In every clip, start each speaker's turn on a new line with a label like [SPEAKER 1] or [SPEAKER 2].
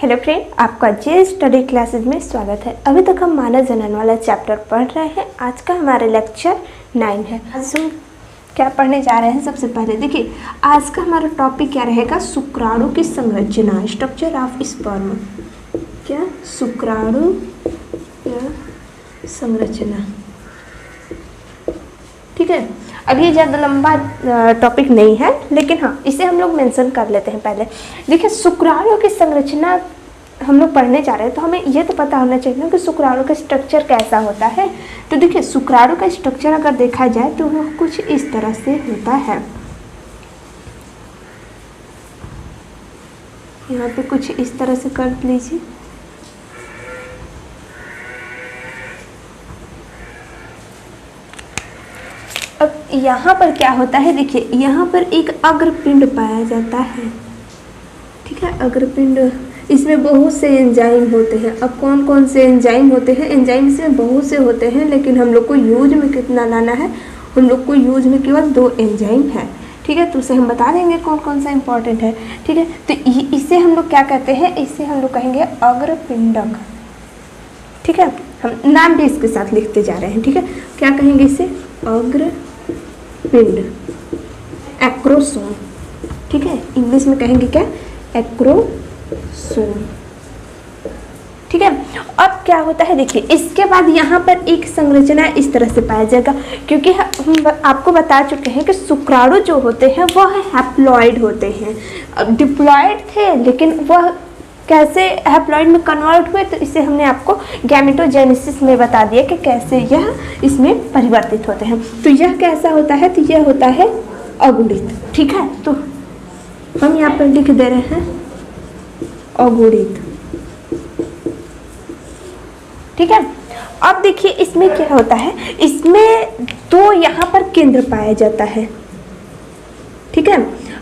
[SPEAKER 1] Hello friend, आपका जे study classes में स्वागत है। अभी तक हम मानव जनन वाला चैप्टर पढ़ रहे हैं। आज का हमारा लेक्चर 9 है। आज हम क्या पढ़ने जा रहे हैं? सबसे पहले देखिए, आज का हमारा टॉपिक क्या रहेगा? शुक्राणु की संरचना, स्ट्रक्चर ऑफ स्पर्म। क्या? शुक्राणु या संरचना। ठीक है, अब ये ज़्यादा लंबा टॉपिक नहीं है, लेकिन हाँ इसे हम लोग मेंशन कर लेते हैं पहले। देखिए, शुक्राणु की संरचना हम लोग पढ़ने जा रहे हैं, तो हमें ये तो पता होना चाहिए ना कि शुक्राणु का स्ट्रक्चर कैसा होता है। तो देखिए, शुक्राणु का स्ट्रक्चर अगर देखा जाए तो वो कुछ इस तरह से होता है। यहाँ पे कुछ इस तरह से कर लीजिए। अब यहाँ पर क्या होता है? देखिए, यहाँ पर एक अग्रपिंड पाया जाता है। ठीक है, अग्रपिंड, इसमें बहुत से एंजाइम होते हैं। अब कौन कौन से एंजाइम होते हैं? एंजाइम इसमें बहुत से होते हैं, लेकिन हम लोग को यूज में कितना लाना है? हम लोग को यूज में केवल 2 एंजाइम है। ठीक है, तो उसे हम बता देंगे कौन कौन सा इंपॉर्टेंट है। ठीक है, तो इसे हम लोग क्या कहते हैं? इसे हम लोग कहेंगे अग्रपिंडक। ठीक है, हम नाम भी इसके साथ लिखते जा रहे हैं। ठीक है, क्या कहेंगे इसे? अग्रपिंड, एक्रोसोम। ठीक है, इंग्लिश में कहेंगे क्या? एक्रोसोम। ठीक है, अब क्या होता है? देखिए, इसके बाद यहाँ पर एक संरचना इस तरह से पाया जाएगा, क्योंकि हम आपको बता चुके हैं कि शुक्राणु जो होते हैं वह हैप्लॉइड होते हैं। अब डिप्लॉइड थे, लेकिन वह कैसे हैप्लॉइड में कन्वर्ट हुए, तो इसे हमने आपको गैमेटोजेनेसिस में बता दिया कि कैसे यह इसमें परिवर्तित होते हैं। तो यह कैसा होता है? तो यह होता है अगुणित। ठीक है, तो हम यहाँ पर लिख दे रहे हैं अगुणित। ठीक है, अब देखिए इसमें क्या होता है? इसमें 2 यहाँ पर केंद्र पाया जाता है। ठीक है,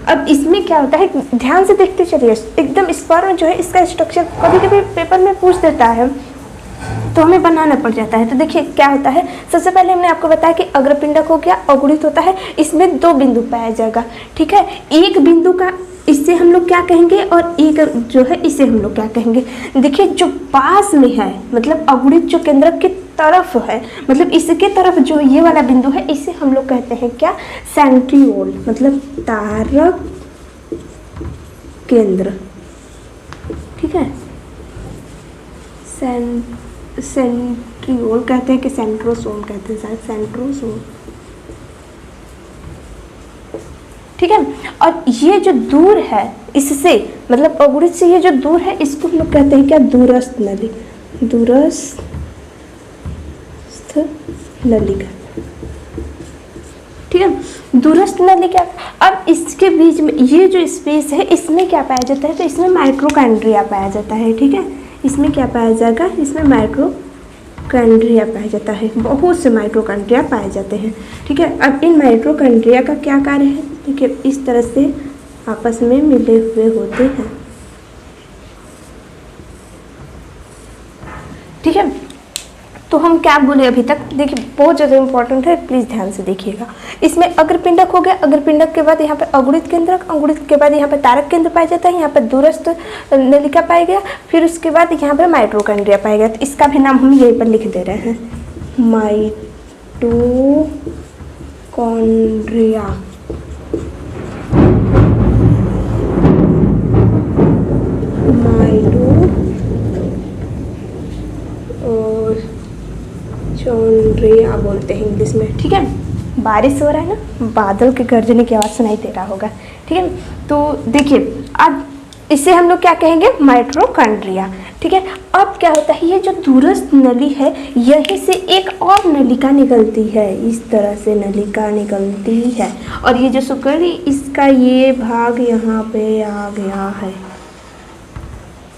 [SPEAKER 1] अब इसमें क्या होता है? ध्यान से देखते चलिए, एकदम स्पर्म जो है इसका स्ट्रक्चर कभी कभी पेपर में पूछ देता है, तो हमें बनाना पड़ जाता है। तो देखिए क्या होता है, सबसे पहले हमने आपको बताया कि अग्रपिंडक हो गया, अगुणित होता है। इसमें 2 बिंदु पाया जाएगा। ठीक है, एक बिंदु का इससे हम लोग क्या कहेंगे, और एक जो है इसे हम लोग क्या कहेंगे? देखिए, जो पास में है, मतलब अगुणित जो केंद्र की तरफ है, मतलब इसके तरफ जो ये वाला बिंदु है, इसे हम लोग कहते हैं क्या? सेंट्रियोल, मतलब तारक केंद्र। ठीक है, सेंट्रियोल कहते हैं कि सेंट्रोसोम कहते हैं, शायद सेंट्रोसोम। ठीक है, और ये जो दूर है इससे, मतलब अगुणित से ये जो दूर है, इसको हम लोग कहते हैं क्या? दूरस्थ नली, दूरस्थ नलिका। ठीक है, दूरस्थ नलिका। अब इसके बीच में ये जो स्पेस है, इसमें क्या पाया जाता है? तो इसमें माइटोकॉन्ड्रिया पाया जाता है। ठीक है, इसमें क्या पाया जाएगा? इसमें माइटोकॉन्ड्रिया पाया जाता है। बहुत से माइटोकॉन्ड्रिया पाए जाते हैं। ठीक है, अब इन माइटोकॉन्ड्रिया का क्या कार्य है? देखिए, इस तरह से आपस में मिले हुए होते हैं। ठीक है, तो हम क्या बोले अभी तक? देखिए, बहुत ज़्यादा इंपॉर्टेंट है, प्लीज़ ध्यान से देखिएगा। इसमें अग्रपिंडक हो गया, अग्रपिंडक के बाद यहाँ पर अगुणित केंद्र, अगुणित के बाद यहाँ पर तारक केंद्र पाया जाता है, यहाँ पर दूरस्थ नलिका पाया गया, फिर उसके बाद यहाँ पर माइटोकॉन्ड्रिया पाया गया। तो इसका भी नाम हम यहीं पर लिख दे रहे हैं, माइटोकॉन्ड्रिया। माइटोकॉन्ड्रिया बोलते हैं इंग्लिश में। ठीक है, बारिश हो रहा है ना, बादल के गरजने की आवाज़ सुनाई दे रहा होगा। ठीक है, तो देखिए, अब इसे हम लोग क्या कहेंगे? माइटोकॉन्ड्रिया। ठीक है, अब क्या होता है? ये जो दूरस्थ नली है, यहीं से एक और नलिका निकलती है, इस तरह से नलिका निकलती है, और ये जो शुक्राणु, इसका ये भाग यहाँ पे आ गया है।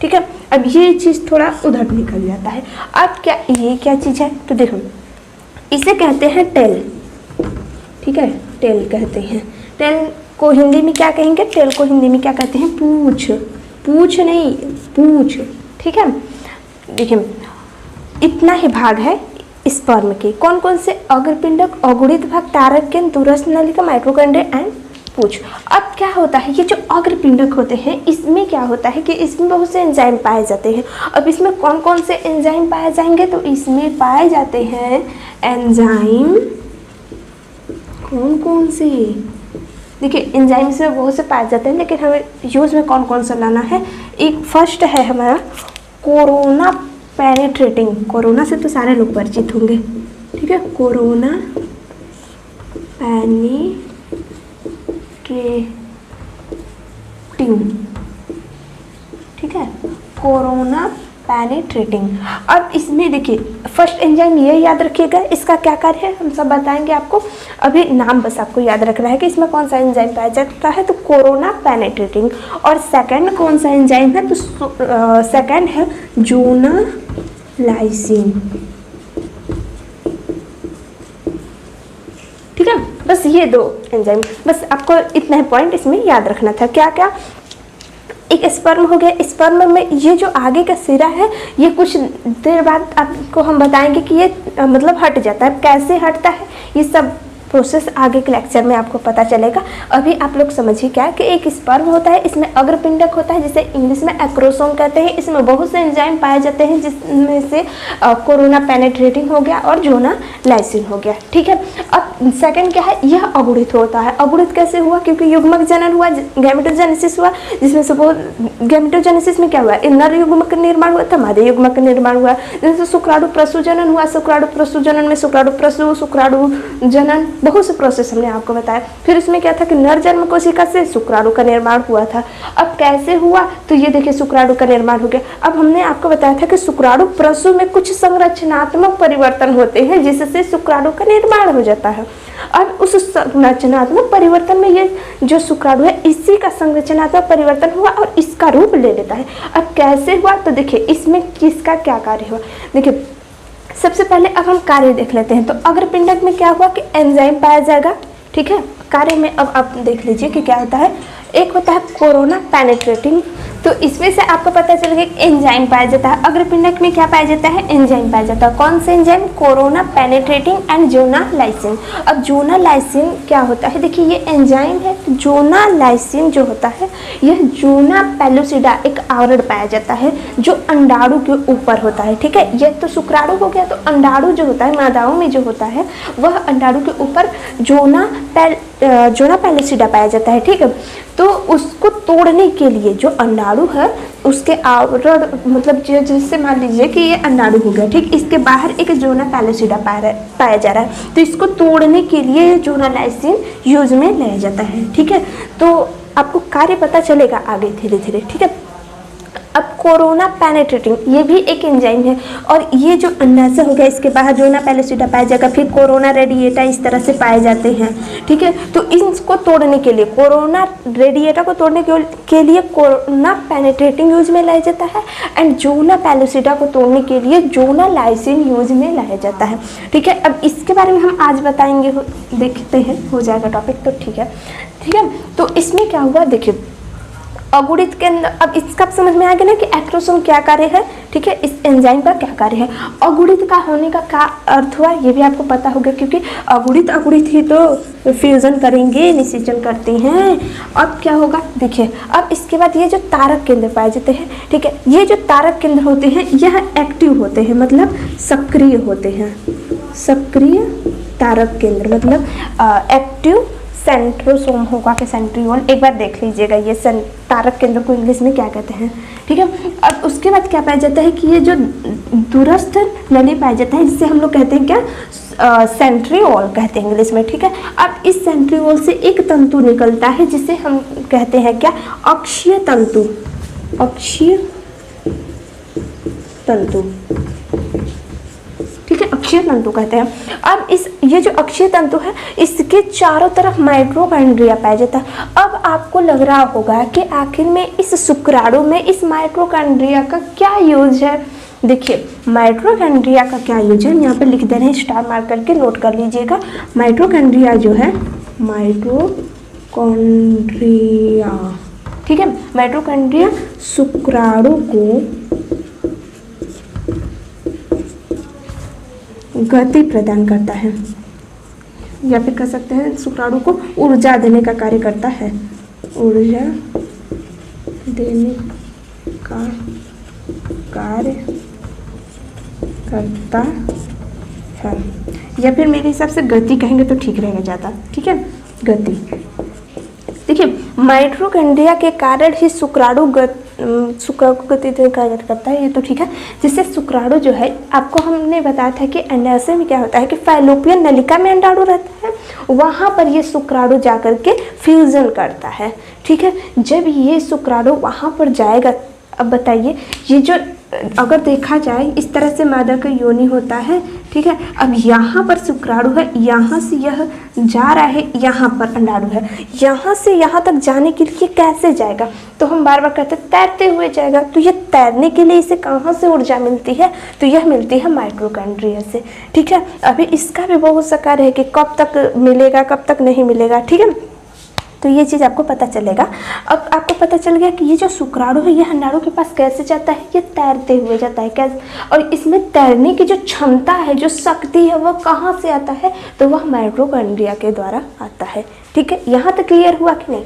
[SPEAKER 1] ठीक है, अब ये चीज़ थोड़ा उधर निकल जाता है। अब क्या, ये क्या चीज़ है? तो देखो, इसे कहते हैं टेल। ठीक है, टेल कहते हैं। टेल को हिंदी में क्या कहेंगे? टेल को हिंदी में क्या कहते हैं? पूछ। पूछ नहीं, पूछ। ठीक है, देखिए इतना ही भाग है स्पर्म के। कौन कौन से? अग्रपिंडक, अगुणित भाग, तारक केंद्र, दूरस्थ नलिका, माइटोकॉन्ड्रिया एंड पूछ। अब क्या होता है, ये जो अग्रपिंडक होते हैं इसमें क्या होता है कि इसमें बहुत से एंजाइम पाए जाते हैं। अब इसमें कौन कौन से एंजाइम पाए जाएंगे, तो इसमें पाए जाते हैं एंजाइम, कौन कौन से, देखिए एंजाइम इसमें बहुत से पाए जाते हैं, लेकिन हमें यूज में कौन कौन सा लाना है। एक फर्स्ट है हमारा कोरोना पेनिट्रेटिंग, कोरोना से तो सारे लोग परिचित होंगे, ठीक है, कोरोना पेनिट्रेटिंग, ठीक है, कोरोना पेनिट्रेटिंग। अब इसमें देखिए फर्स्ट एंजाइम ये याद रखिएगा, इसका क्या कार्य है हम सब बताएंगे आपको, अभी नाम बस आपको याद रखना है कि इसमें कौन सा एंजाइम पाया जाता है, तो कोरोना पेनिट्रेटिंग। और सेकंड कौन सा एंजाइम है, तो सेकंड है जोनालाइसिन, ठीक है। बस ये दो एंजाइम, बस आपको इतना पॉइंट इसमें याद रखना था। क्या क्या, एक स्पर्म हो गया, स्पर्म में ये जो आगे का सिरा है ये कुछ देर बाद आपको हम बताएंगे कि ये मतलब हट जाता है, कैसे हटता है ये सब प्रोसेस आगे के लेक्चर में आपको पता चलेगा। अभी आप लोग समझिए क्या कि एक स्पर्म होता है, इसमें अग्रपिंडक होता है जिसे इंग्लिश में एक्रोसोम कहते हैं, इसमें बहुत से एंजाइम पाए जाते हैं जिसमें से कोरोना पेनिट्रेटिंग हो गया और जोनालाइसिन हो गया, ठीक है। अब सेकंड क्या है, यह अगुणित होता है। अगुणित कैसे हुआ, क्योंकि युग्मक जनन हुआ, गैमेटोजेनेसिस हुआ, जिसमें से गैमेटोजेनेसिस में क्या हुआ, नर युग्मक का निर्माण हुआ था, मादा युग्मक का निर्माण हुआ, जैसे शुक्राणु प्रसूजनन हुआ, शुक्राणु प्रसूजनन में शुक्राणु प्रसू, शुक्राणु जनन, बहुत से प्रोसेस हमने आपको बताया। फिर इसमें क्या था कि नर जन्म कोशिका से शुक्राणु का निर्माण हुआ था। अब कैसे हुआ, तो ये देखिए शुक्राणु का निर्माण हो गया। अब हमने आपको बताया था कि शुक्राणु प्रसू में कुछ संरचनात्मक परिवर्तन होते हैं जिससे शुक्राणु का निर्माण हो जाता है। अब उस संरचनात्मक परिवर्तन में ये जो शुक्राणु है इसी का संरचनात्मक परिवर्तन हुआ और इसका रूप ले लेता है। अब कैसे हुआ, तो देखिए इसमें किसका क्या कार्य हुआ। देखिए सबसे पहले अब हम कार्य देख लेते हैं। तो अग्रपिंडक में क्या हुआ कि एंजाइम पाया जाएगा, ठीक है। कार्य में अब आप देख लीजिए कि क्या होता है। एक होता है कोरोना पेनिट्रेटिंग, तो इसमें से आपको पता चल गया एंजाइम पाया जाता है। अग्रपिंडक में क्या पाया जाता है, एंजाइम पाया जाता है। कौन से एंजाइम, कोरोना पेनिट्रेटिंग एंड जोनालाइसिन। अब जोनालाइसिन क्या होता है, देखिए ये एंजाइम है। जोनालाइसिन जो होता है यह जोना पेलुसिडा एक आवरण पाया जाता है जो अंडाणु के ऊपर होता है, ठीक है। यह तो शुक्राणु हो गया, तो अंडाणु जो होता है मादाओं में जो होता है वह अंडाणु के ऊपर जोना पेलुसिडा पाया जाता है, ठीक है। तो उसको तोड़ने के लिए जो अंडाणु है उसके आवरण मतलब जैसे मान लीजिए कि ये अंडाणु हो गया, ठीक, इसके बाहर एक जोना पेलुसिडा पाया जा रहा है, तो इसको तोड़ने के लिए जोनालाइसिन यूज में लाया जाता है, ठीक है। तो आपको कार्य पता चलेगा आगे धीरे धीरे, ठीक है। अब कोरोना पेनिट्रेटिंग ये भी एक एंजाइम है और ये जो अंडाशय हो गया इसके बाहर जोना पेलुसिडा पाया जाएगा, फिर कोरोना रेडिएटा इस तरह से पाए जाते हैं, ठीक है। तो इसको तोड़ने के लिए कोरोना रेडिएटा को तोड़ने के लिए कोरोना पेनिट्रेटिंग यूज में लाया जाता है एंड जोना पेलुसिडा को तोड़ने के लिए जोनालाइसिन यूज में लाया जाता है, ठीक है। अब इसके बारे में हम आज बताएंगे, देखते हैं हो जाएगा टॉपिक, तो ठीक है, ठीक है। तो इसमें क्या हुआ, देखिए अगुणित के अंदर अब इसका समझ में आ गया ना कि एक्रोसोम क्या कार्य है, ठीक है, इस एंजाइम का क्या कार्य है। अगुणित का होने का क्या अर्थ हुआ ये भी आपको पता होगा, क्योंकि अगुणित ही तो फ्यूजन करेंगे, निषेचन करते हैं। अब क्या होगा, देखिए अब इसके बाद ये जो तारक केंद्र पाए जाते हैं, ठीक है, ये जो तारक केंद्र होते हैं यह एक्टिव होते हैं, मतलब सक्रिय होते हैं। सक्रिय तारक केंद्र मतलब एक्टिव सेंट्रोसोम होगा कि सेंट्रियोल, एक बार देख लीजिएगा ये तारक केंद्र को इंग्लिश में क्या कहते हैं, ठीक है। अब उसके बाद क्या पाया जाता है कि ये जो दूरस्थ नली पाया जाता है जिसे हम लोग कहते हैं क्या, सेंट्रियोल कहते हैं इंग्लिश में, ठीक है। अब इस सेंट्रियोल से एक तंतु निकलता है जिसे हम कहते हैं क्या, अक्षीय तंतु। अक्षीय तंतु, ठीक है, अक्षीय तंतु कहते हैं। अब ये जो अक्षीय तंतु है इसके चारों तरफ माइटोकॉन्ड्रिया पाया जाता है। अब आपको लग रहा होगा कि आखिर में इस शुक्राणु में इस माइटोकॉन्ड्रिया का क्या यूज है। देखिए माइटोकॉन्ड्रिया का क्या यूज है, यहाँ पर लिख दे रहे हैं, स्टार मार्क करके नोट कर लीजिएगा। माइटोकॉन्ड्रिया जो है, माइटोकॉन्ड्रिया, ठीक है, माइटोकॉन्ड्रिया शुक्राणु को गति प्रदान करता है। या फिर कह सकते हैं शुक्राणु को ऊर्जा देने का कार्य करता है, ऊर्जा देने का कार्य करता है, या फिर मेरे हिसाब से गति कहेंगे तो ठीक रहेगा ज़्यादा, ठीक है, गति। देखिए माइटोकॉन्ड्रिया के कारण ही शुक्राणु गति देने का कार्य करता है, ये तो ठीक है। जैसे शुक्राणु जो है आपको हमने बताया था कि अंडाशय में क्या होता है कि फैलोपियन नलिका में अंडाणु रहता है, वहाँ पर ये शुक्राणु जाकर के फ्यूजन करता है, ठीक है। जब ये शुक्राणु वहाँ पर जाएगा, अब बताइए ये जो अगर देखा जाए इस तरह से मादा का योनि होता है, ठीक है। अब यहाँ पर शुक्राणु है, यहाँ से यह जा रहा है, यहाँ पर अंडाणु है, यहाँ से यहाँ तक जाने के लिए कैसे जाएगा, तो हम बार बार कहते हैं तैरते हुए जाएगा। तो ये तैरने के लिए इसे कहाँ से ऊर्जा मिलती है, तो यह मिलती है माइटोकॉन्ड्रिया से, ठीक है। अभी इसका भी बहुत सा कार्य है कि कब तक मिलेगा कब तक नहीं मिलेगा, ठीक है। तो ये चीज़ आपको पता चलेगा। अब आपको पता चल गया कि ये जो शुक्राणु है ये अंडाणु के पास कैसे जाता है, ये तैरते हुए जाता है कैसे, और इसमें तैरने की जो क्षमता है, जो शक्ति है, वह कहाँ से आता है, तो वह माइटोकॉन्ड्रिया के द्वारा आता है, ठीक है। यहाँ तक क्लियर हुआ कि नहीं।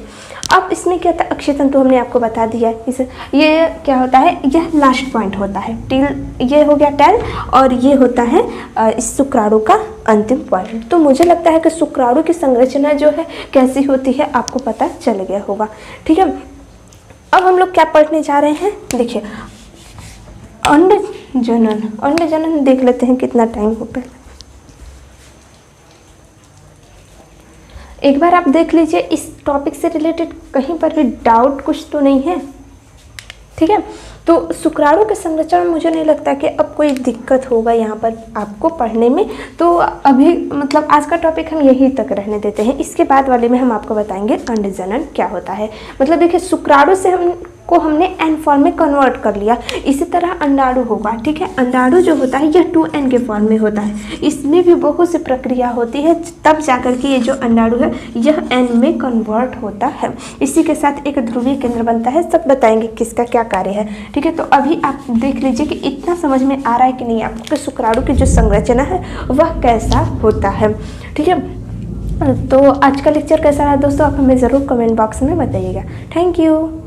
[SPEAKER 1] अब इसमें क्या होता है, अक्षय तंतु हमने आपको बता दिया है। इसे ये क्या होता है, यह लास्ट पॉइंट होता है, टिल ये हो गया टेल, और ये होता है इस शुक्राणु का अंतिम पॉइंट। तो मुझे लगता है कि शुक्राणु की संरचना जो है कैसी होती है आपको पता चल गया होगा, ठीक है। अब हम लोग क्या पढ़ने जा रहे हैं, देखिए अंड जनन। अंड जनन देख लेते हैं कितना टाइम हो पहले, एक बार आप देख लीजिए इस टॉपिक से रिलेटेड कहीं पर भी डाउट कुछ तो नहीं है, ठीक है। तो शुक्राणु के संरचना में मुझे नहीं लगता कि अब कोई दिक्कत होगा यहाँ पर आपको पढ़ने में। तो अभी मतलब आज का टॉपिक हम यहीं तक रहने देते हैं, इसके बाद वाले में हम आपको बताएंगे अंड जनन क्या होता है। मतलब देखिए शुक्राणु से हमने एन फॉर्म में कन्वर्ट कर लिया, इसी तरह अंडाणु होगा, ठीक है। अंडाणु जो होता है यह 2n के फॉर्म में होता है, इसमें भी बहुत सी प्रक्रिया होती है, तब जाकर के ये जो अंडाणु है यह n में कन्वर्ट होता है। इसी के साथ एक ध्रुवीय केंद्र बनता है, सब बताएंगे किसका क्या कार्य है, ठीक है। तो अभी आप देख लीजिए कि इतना समझ में आ रहा है कि नहीं आपको कि शुक्राणु की जो संरचना है वह कैसा होता है, ठीक है। तो आज का लेक्चर कैसा रहा दोस्तों, आप हमें ज़रूर कमेंट बॉक्स में बताइएगा। Thank you.